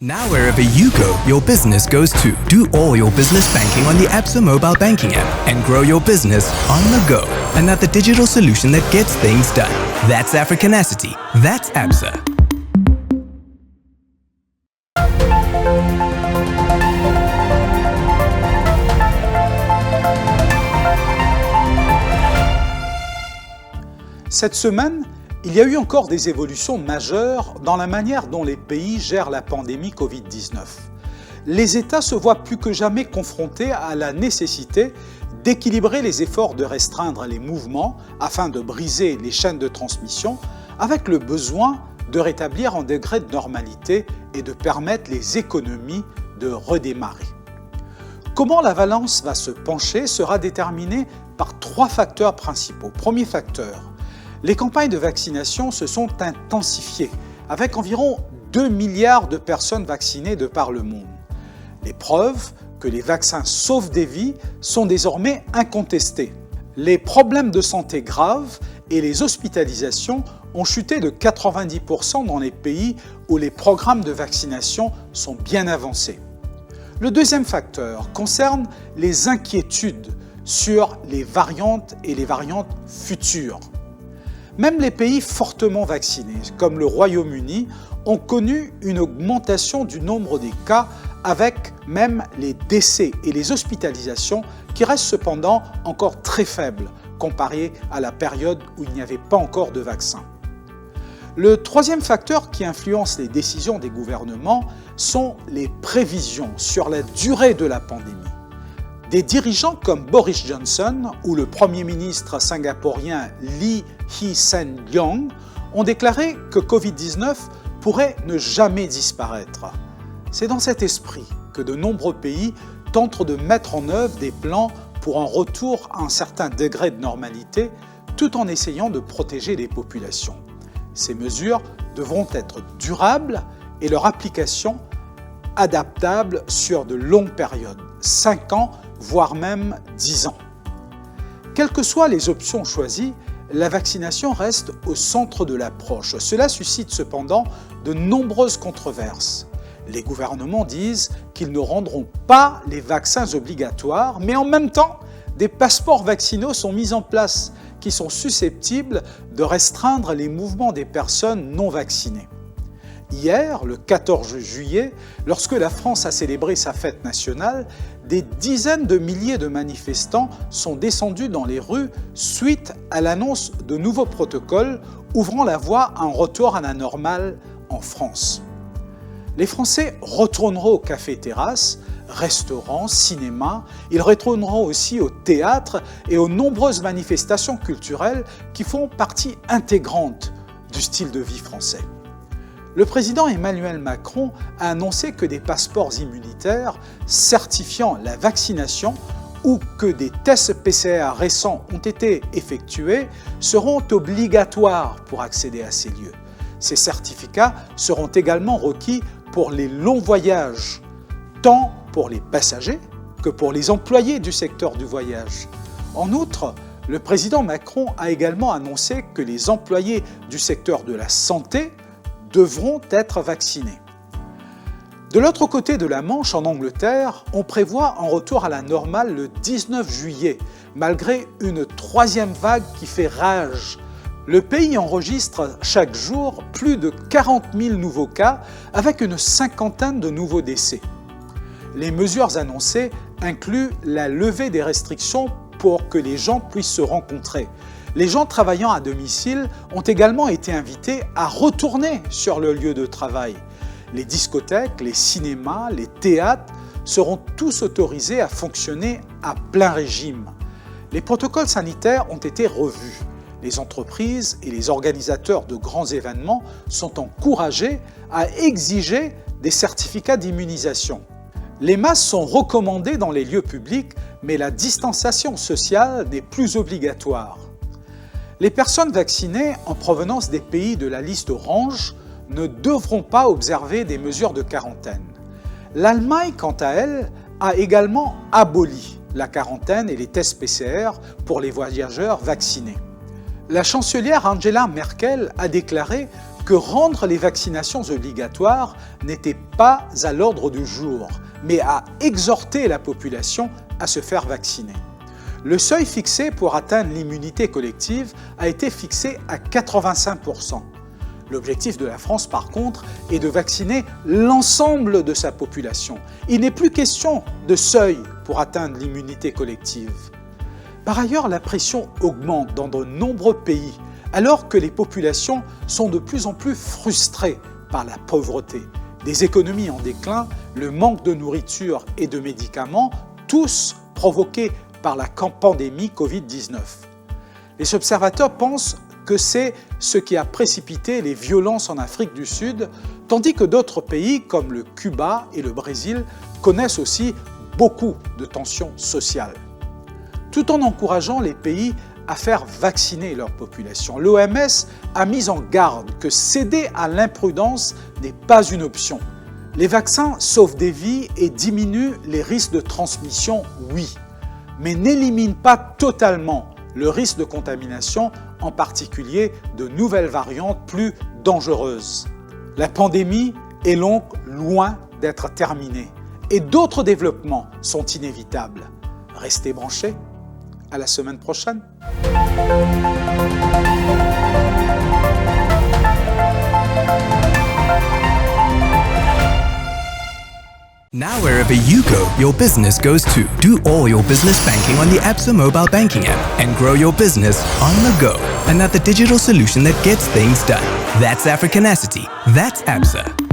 Now wherever you go, your business goes too. Do all your business banking on the Absa mobile banking app and grow your business on the go. Another digital solution that gets things done. That's Africanacity. That's Absa. Cette semaine, il y a eu encore des évolutions majeures dans la manière dont les pays gèrent la pandémie Covid-19. Les États se voient plus que jamais confrontés à la nécessité d'équilibrer les efforts de restreindre les mouvements afin de briser les chaînes de transmission avec le besoin de rétablir un degré de normalité et de permettre les économies de redémarrer. Comment la balance va se pencher sera déterminé par trois facteurs principaux. Premier facteur, les campagnes de vaccination se sont intensifiées, avec environ 2 milliards de personnes vaccinées de par le monde. Les preuves que les vaccins sauvent des vies sont désormais incontestées. Les problèmes de santé graves et les hospitalisations ont chuté de 90% dans les pays où les programmes de vaccination sont bien avancés. Le deuxième facteur concerne les inquiétudes sur les variantes et les variantes futures. Même les pays fortement vaccinés, comme le Royaume-Uni, ont connu une augmentation du nombre des cas avec même les décès et les hospitalisations qui restent cependant encore très faibles comparé à la période où il n'y avait pas encore de vaccin. Le troisième facteur qui influence les décisions des gouvernements sont les prévisions sur la durée de la pandémie. Des dirigeants comme Boris Johnson ou le Premier ministre singapourien Lee Hsien-loong ont déclaré que Covid-19 pourrait ne jamais disparaître. C'est dans cet esprit que de nombreux pays tentent de mettre en œuvre des plans pour un retour à un certain degré de normalité tout en essayant de protéger les populations. Ces mesures devront être durables et leur application adaptable sur de longues périodes, 5 ans, voire même 10 ans. Quelles que soient les options choisies, la vaccination reste au centre de l'approche. Cela suscite cependant de nombreuses controverses. Les gouvernements disent qu'ils ne rendront pas les vaccins obligatoires, mais en même temps, des passeports vaccinaux sont mis en place qui sont susceptibles de restreindre les mouvements des personnes non vaccinées. Hier, le 14 juillet, lorsque la France a célébré sa fête nationale, des dizaines de milliers de manifestants sont descendus dans les rues suite à l'annonce de nouveaux protocoles ouvrant la voie à un retour à la normale en France. Les Français retourneront aux cafés-terrasses, restaurants, cinémas, ils retourneront aussi au théâtre et aux nombreuses manifestations culturelles qui font partie intégrante du style de vie français. Le président Emmanuel Macron a annoncé que des passeports immunitaires certifiant la vaccination ou que des tests PCR récents ont été effectués seront obligatoires pour accéder à ces lieux. Ces certificats seront également requis pour les longs voyages, tant pour les passagers que pour les employés du secteur du voyage. En outre, le président Macron a également annoncé que les employés du secteur de la santé devront être vaccinés. De l'autre côté de la Manche, en Angleterre, on prévoit un retour à la normale le 19 juillet, malgré une troisième vague qui fait rage. Le pays enregistre chaque jour plus de 40 000 nouveaux cas, avec une cinquantaine de nouveaux décès. Les mesures annoncées incluent la levée des restrictions pour que les gens puissent se rencontrer. Les gens travaillant à domicile ont également été invités à retourner sur le lieu de travail. Les discothèques, les cinémas, les théâtres seront tous autorisés à fonctionner à plein régime. Les protocoles sanitaires ont été revus. Les entreprises et les organisateurs de grands événements sont encouragés à exiger des certificats d'immunisation. Les masques sont recommandés dans les lieux publics, mais la distanciation sociale n'est plus obligatoire. Les personnes vaccinées en provenance des pays de la liste orange ne devront pas observer des mesures de quarantaine. L'Allemagne, quant à elle, a également aboli la quarantaine et les tests PCR pour les voyageurs vaccinés. La chancelière Angela Merkel a déclaré que rendre les vaccinations obligatoires n'était pas à l'ordre du jour, mais à exhorter la population à se faire vacciner. Le seuil fixé pour atteindre l'immunité collective a été fixé à 85%. L'objectif de la France, par contre, est de vacciner l'ensemble de sa population. Il n'est plus question de seuil pour atteindre l'immunité collective. Par ailleurs, la pression augmente dans de nombreux pays, alors que les populations sont de plus en plus frustrées par la pauvreté, des économies en déclin, le manque de nourriture et de médicaments, tous provoqués par la pandémie Covid-19. Les observateurs pensent que c'est ce qui a précipité les violences en Afrique du Sud, tandis que d'autres pays comme le Cuba et le Brésil connaissent aussi beaucoup de tensions sociales. Tout en encourageant les pays à faire vacciner leur population, l'OMS a mis en garde que céder à l'imprudence n'est pas une option. Les vaccins sauvent des vies et diminuent les risques de transmission, oui, mais n'éliminent pas totalement le risque de contamination, en particulier de nouvelles variantes plus dangereuses. La pandémie est donc loin d'être terminée et d'autres développements sont inévitables. Restez branchés, à la semaine prochaine. Now wherever you go, your business goes too. Do all your business banking on the Absa mobile banking app and grow your business on the go. And at the digital solution that gets things done. That's Africanacity. That's Absa.